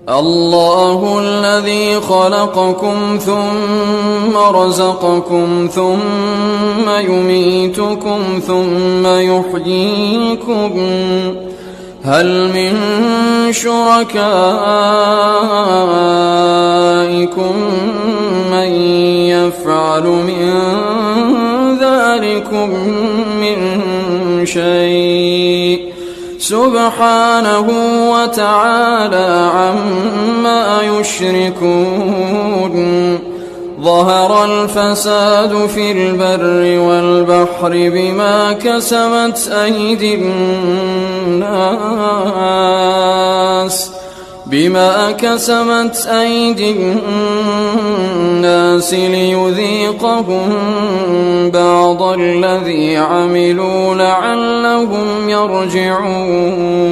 الله الذي خلقكم ثم رزقكم ثم يميتكم ثم يحييكم هل من شركائكم من يفعل من ذلكم من شيء سبحانه وتعالى عما يشركون ظهر الفساد في البر والبحر بما كسبت أيدي الناس ليذيقهم بعض الذي عملوا لعلهم يرجعون